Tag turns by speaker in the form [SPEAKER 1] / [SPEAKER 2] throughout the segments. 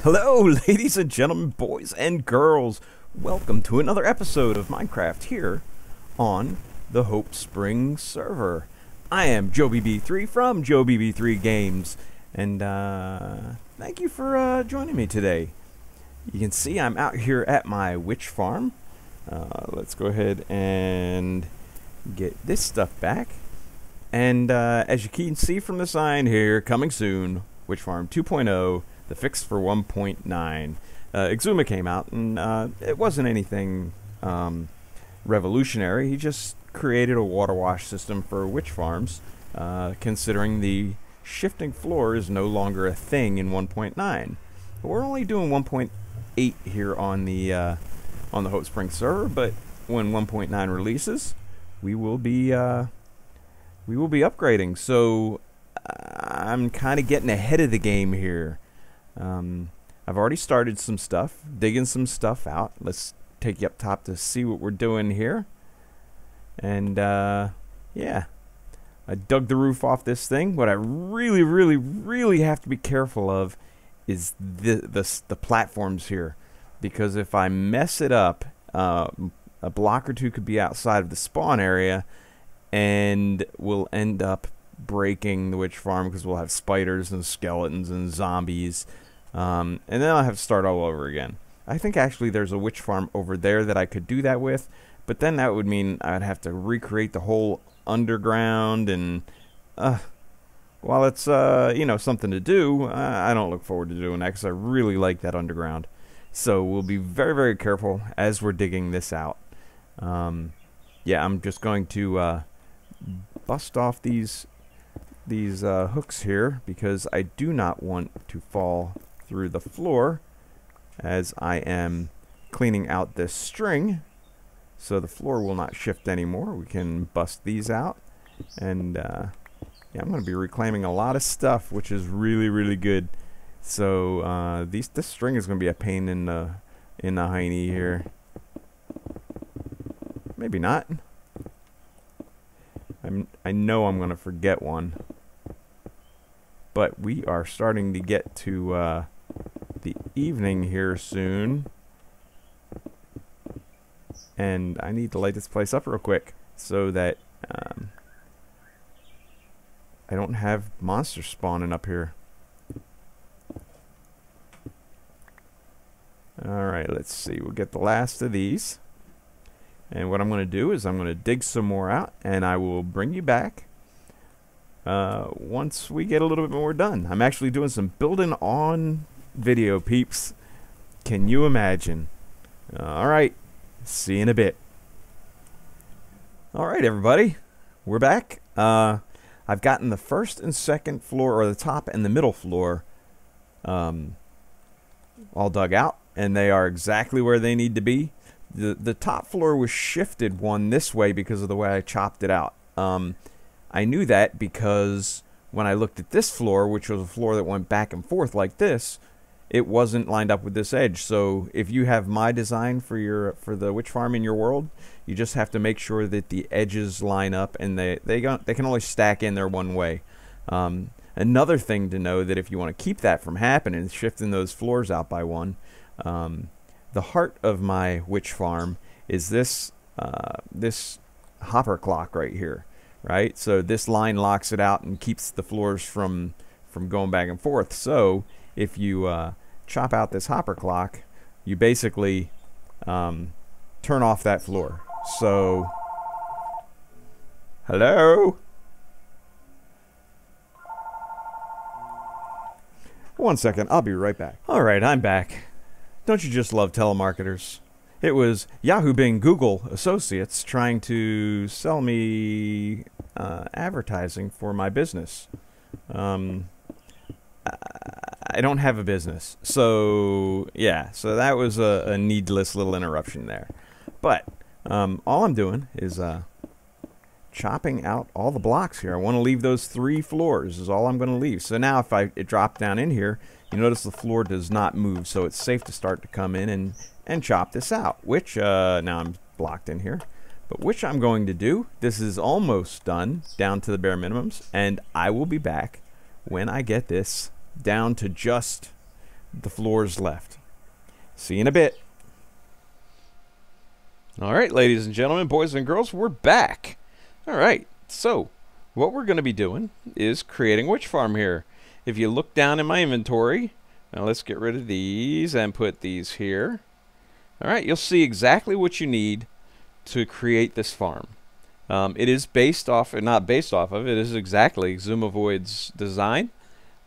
[SPEAKER 1] Hello, ladies and gentlemen, boys and girls. Welcome to another episode of Minecraft here on the Hope Springs server. I am JoeBB3 from JoeBB3 Games, and thank you for joining me today. You can see I'm out here at my witch farm. Let's go ahead and get this stuff back. And as you can see from the sign here, coming soon, Witch Farm 2.0. The fix for 1.9. Exuma came out, and it wasn't anything revolutionary. He just created a water wash system for witch farms, considering the shifting floor is no longer a thing in 1.9. We're only doing 1.8 here on the Hope Springs server, but when 1.9 releases, we will be upgrading. So I'm kind of getting ahead of the game here. I've already started some stuff, digging some stuff out. Let's take you up top to see what we're doing here. And yeah, I dug the roof off this thing. What I really have to be careful of is the platforms here, because if I mess it up, a block or two could be outside of the spawn area, and we'll end up breaking the witch farm because we'll have spiders and skeletons and zombies. And then I'll have to start all over again. I think actually there's a witch farm over there that I could do that with, but then that would mean I'd have to recreate the whole underground, and while it's you know, something to do, I don't look forward to doing that because I really like that underground. So we'll be very careful as we're digging this out. Yeah, I'm just going to bust off these hooks here because I do not want to fall through the floor as I am cleaning out this string, so the floor will not shift anymore. We can bust these out, and yeah, I'm going to be reclaiming a lot of stuff, which is really good. So this string is going to be a pain in the hiney here. Maybe not. I know I'm going to forget one. But we are starting to get to the evening here soon. And I need to light this place up real quick so that I don't have monsters spawning up here. Alright, let's see. We'll get the last of these. And what I'm going to do is I'm going to dig some more out, and I will bring you back once we get a little bit more done. I'm actually doing some building on video, peeps. Can you imagine? Alright, see you in a bit. Alright, everybody, we're back. I've gotten the first and second floor, or the top and the middle floor, all dug out, and they are exactly where they need to be. The top floor was shifted one this way because of the way I chopped it out. I knew that because when I looked at this floor, which was a floor that went back and forth like this, it wasn't lined up with this edge. So if you have my design for the witch farm in your world, you just have to make sure that the edges line up, and they can only stack in there one way. Another thing to know, that if you want to keep that from happening, shifting those floors out by one, the heart of my witch farm is this this hopper clock right here, right? So this line locks it out and keeps the floors from going back and forth. So if you chop out this hopper clock, you basically turn off that floor. So hello? One second, I'll be right back. Alright, I'm back. Don't you just love telemarketers? It was Yahoo, Bing, Google associates trying to sell me advertising for my business. I don't have a business. So, yeah. So that was a needless little interruption there. But all I'm doing is chopping out all the blocks here. I want to leave those 3 floors is all I'm going to leave. So now if I drop down in here, you notice the floor does not move, so it's safe to start to come in and chop this out, which now I'm blocked in here, but which I'm going to do. This is almost done, down to the bare minimums, and I will be back when I get this down to just the floors left. See you in a bit. All right, ladies and gentlemen, boys and girls, we're back. All right, so what we're going to be doing is creating a witch farm here. If you look down in my inventory, now let's get rid of these and put these here. All right, you'll see exactly what you need to create this farm. It is based off, or not based off of, it is exactly Xisumavoid's design.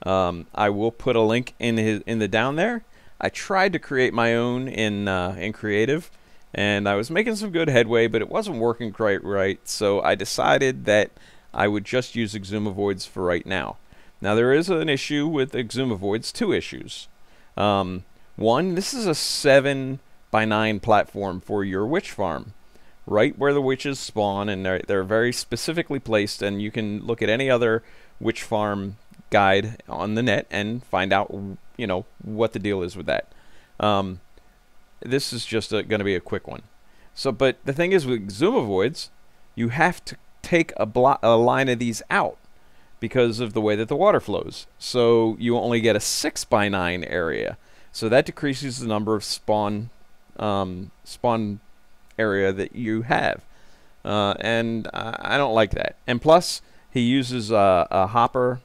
[SPEAKER 1] I will put a link in the down there. I tried to create my own in Creative, and I was making some good headway, but it wasn't working quite right, so I decided that I would just use Xisumavoid's for right now. Now there is an issue with Xisumavoid's, two issues. One, this is a 7x9 platform for your witch farm, right where the witches spawn, and they're very specifically placed, and you can look at any other witch farm guide on the net and find out, you know, what the deal is with that. This is just going to be a quick one. So, but the thing is with Xisumavoid's, you have to take a line of these out because of the way that the water flows. So you only get a 6x9 area. So that decreases the number of spawn area that you have. And I don't like that. And plus, he uses a hopper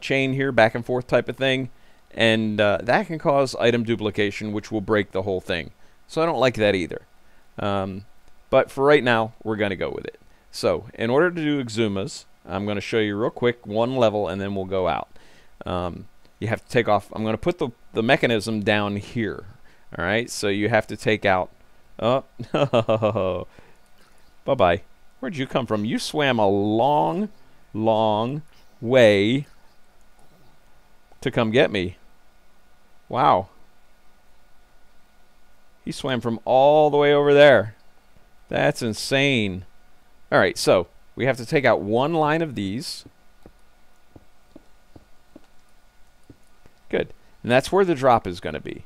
[SPEAKER 1] chain here, back and forth type of thing. And that can cause item duplication, which will break the whole thing. So I don't like that either. But for right now, we're going to go with it. So in order to do Xumas, I'm going to show you real quick one level, and then we'll go out. You have to take off. I'm going to put the mechanism down here. All right, so you have to take out. Oh, bye-bye. Where'd you come from? You swam a long, long way to come get me. Wow. He swam from all the way over there. That's insane. All right, so we have to take out one line of these. Good. And that's where the drop is going to be.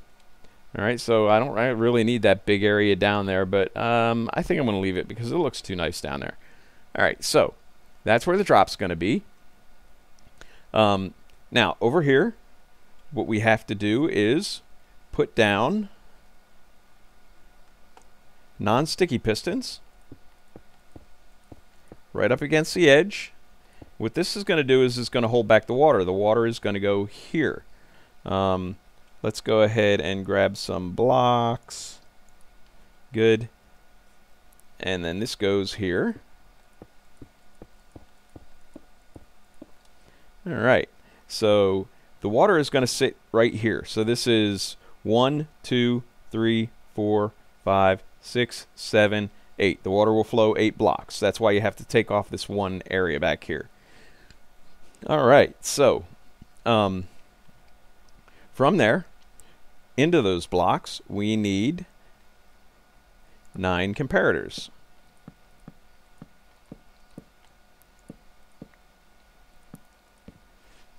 [SPEAKER 1] All right, so I really need that big area down there, but I think I'm going to leave it because it looks too nice down there. All right, so that's where the drop's going to be. Now, over here, what we have to do is put down non-sticky pistons right up against the edge. What this is going to do is it's going to hold back the water. The water is going to go here. Let's go ahead and grab some blocks. Good. And then this goes here. All right. So the water is going to sit right here. So this is 1, 2, 3, 4, 5, 6, 7, 8. The water will flow 8 blocks. That's why you have to take off this one area back here. All right. So from there into those blocks, we need 9 comparators.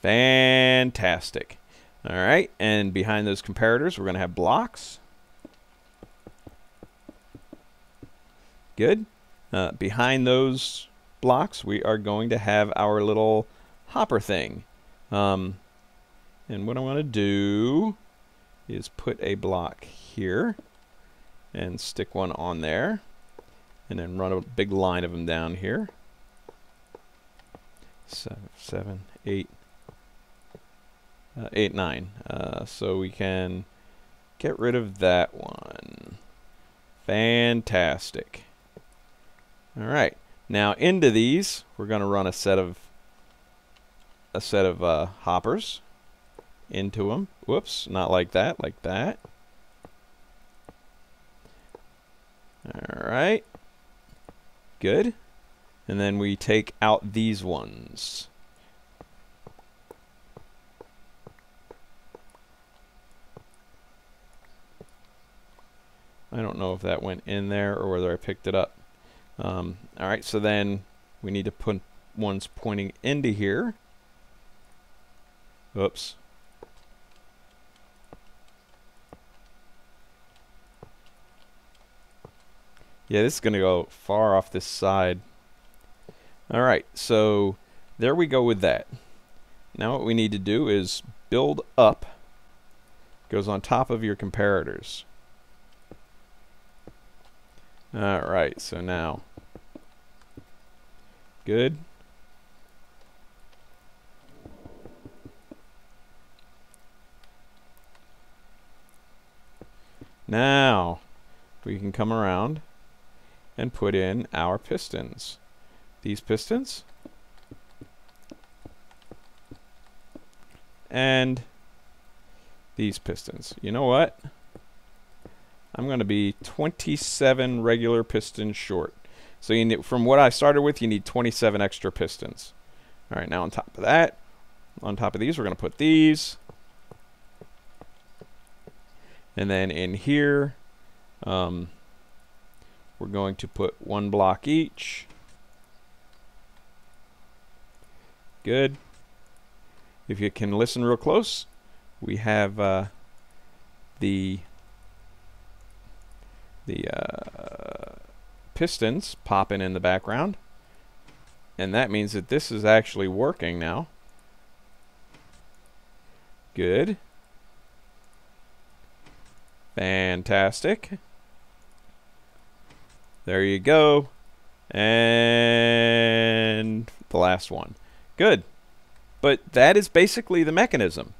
[SPEAKER 1] Fantastic. All right, and behind those comparators, we're going to have blocks. Good. Behind those blocks, we are going to have our little hopper thing. And what I want to do is put a block here and stick one on there, and then run a big line of them down here. 7, 8, 8, 9. So we can get rid of that one. Fantastic. All right. Now into these, we're going to run a set of hoppers into them. Whoops, not like that, like that. All right. Good. And then we take out these ones. I don't know if that went in there or whether I picked it up. All right, so then we need to put ones pointing into here. Oops. Yeah, this is going to go far off this side. All right, so there we go with that. Now what we need to do is build up goes on top of your comparators. Alright, so now, good. Now, we can come around and put in our pistons. These pistons. And these pistons. You know what? I'm going to be 27 regular pistons short. So you need, from what I started with, you need 27 extra pistons. All right, now on top of that, on top of these, we're going to put these. And then in here, we're going to put 1 block each. Good. If you can listen real close, we have the pistons popping in the background, and that means that this is actually working now. Good. Fantastic. There you go. And the last one. Good. But that is basically the mechanism,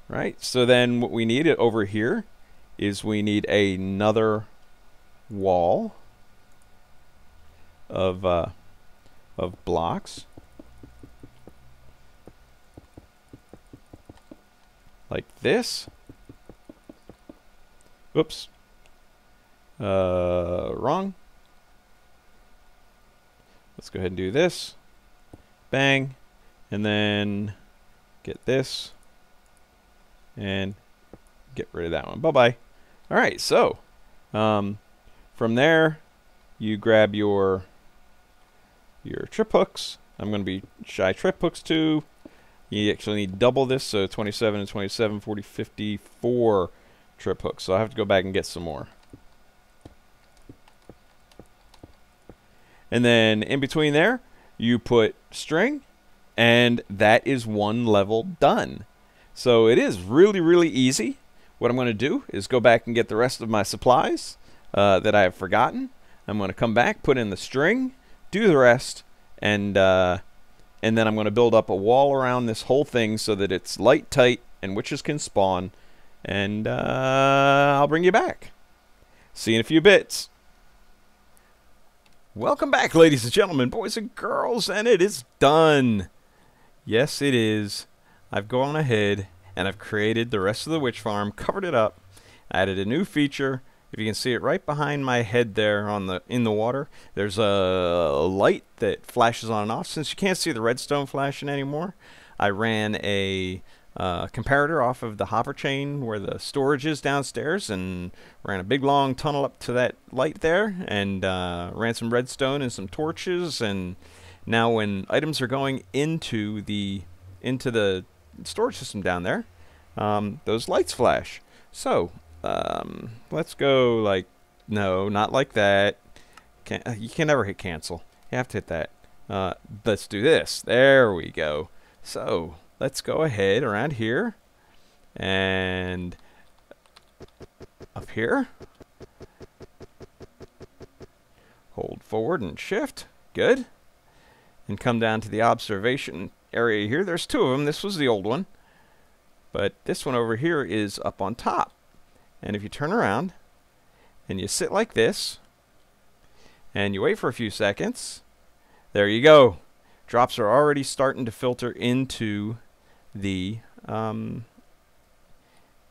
[SPEAKER 1] right? So then what we need over here is we need another wall of blocks like this. Oops. Wrong. Let's go ahead and do this. Bang. And then get this. And get rid of that one. Bye-bye. All right, so from there, you grab your trip hooks. I'm going to be shy trip hooks too. You actually need double this, so 27 and 27, 40, 54 trip hooks. So I have to go back and get some more. And then in between there, you put string, and that is one level done. So it is really, really easy. What I'm going to do is go back and get the rest of my supplies that I have forgotten. I'm going to come back, put in the string, do the rest, and then I'm going to build up a wall around this whole thing so that it's light tight and witches can spawn. And I'll bring you back. See you in a few bits. Welcome back, ladies and gentlemen, boys and girls, and it is done. Yes, it is. I've gone ahead and I've created the rest of the witch farm, covered it up, added a new feature. If you can see it right behind my head there in the water, there's a light that flashes on and off. Since you can't see the redstone flashing anymore, I ran a comparator off of the hopper chain where the storage is downstairs and ran a big long tunnel up to that light there and ran some redstone and some torches, and now when items are going into the storage system down there, those lights flash. So let's go like, no, not like that. You can never hit cancel. You have to hit that. Let's do this. There we go. So let's go ahead around here and up here. Hold forward and shift. Good. And come down to the observation area here. There's two of them. This was the old one. But this one over here is up on top. And if you turn around and you sit like this and you wait for a few seconds, there you go. Drops are already starting to filter into the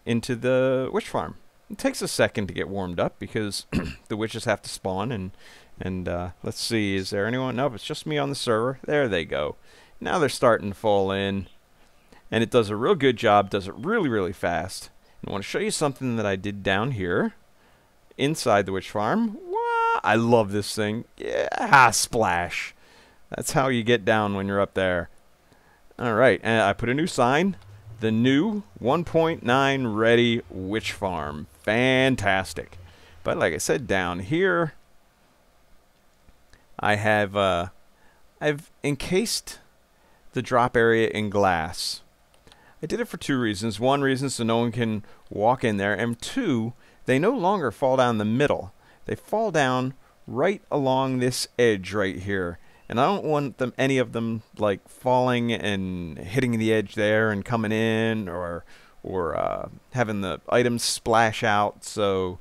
[SPEAKER 1] witch farm. It takes a second to get warmed up because the witches have to spawn, and let's see, is there anyone? Nope, it's just me on the server. There they go. Now they're starting to fall in, and it does a real good job, does it really, really fast. And I want to show you something that I did down here inside the witch farm. Wow, I love this thing. Yeah, splash. That's how you get down when you're up there. Alright, and I put a new sign. The new 1.9 ready witch farm. Fantastic. But like I said, down here, I have I've encased the drop area in glass. I did it for two reasons. One reason, so no one can walk in there, and two, they no longer fall down the middle. They fall down right along this edge right here. And I don't want them, any of them, like falling and hitting the edge there and coming in, or having the items splash out. So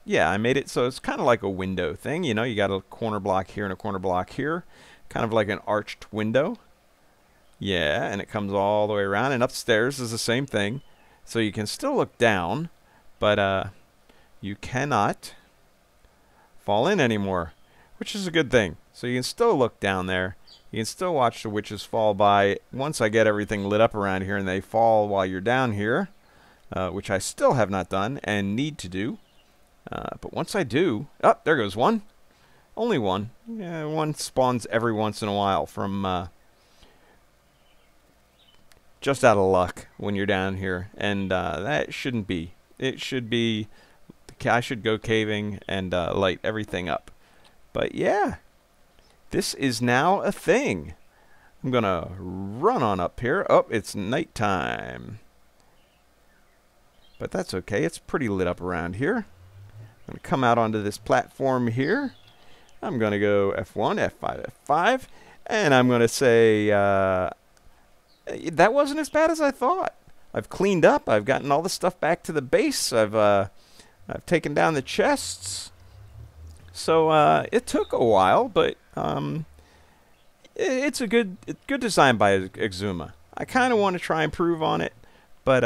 [SPEAKER 1] yeah, I made it so it's kind of like a window thing. You know, you got a corner block here and a corner block here, kind of like an arched window. Yeah, and it comes all the way around, and upstairs is the same thing. So you can still look down, but you cannot fall in anymore, which is a good thing. So you can still look down there. You can still watch the witches fall by. Once I get everything lit up around here and they fall while you're down here, which I still have not done and need to do. But once I do, oh, there goes one. Only one. Yeah, one spawns every once in a while from just out of luck when you're down here, and that shouldn't be. It should be, I should go caving and light everything up. But yeah, this is now a thing. I'm gonna run on up here. Oh, it's nighttime, but that's okay. It's pretty lit up around here. I'm gonna come out onto this platform here. I'm gonna go F1, F5, F5, and I'm gonna say that wasn't as bad as I thought. I've cleaned up. I've gotten all the stuff back to the base. I've taken down the chests. So it took a while, but it's a good design by Exuma. I kind of want to try and improve on it, but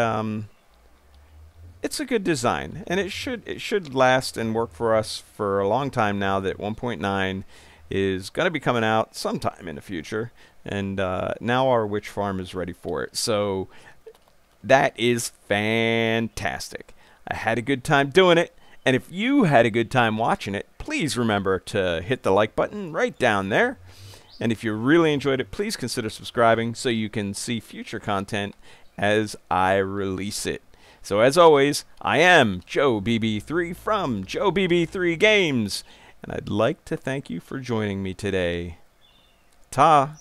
[SPEAKER 1] it's a good design, and it should last and work for us for a long time now that 1.9 is going to be coming out sometime in the future, and now our witch farm is ready for it. So that is fantastic. I had a good time doing it, and if you had a good time watching it, please remember to hit the like button right down there. And if you really enjoyed it, please consider subscribing so you can see future content as I release it. So as always, I am Joe BB3 from Joe BB3 Games, and I'd like to thank you for joining me today. Ta!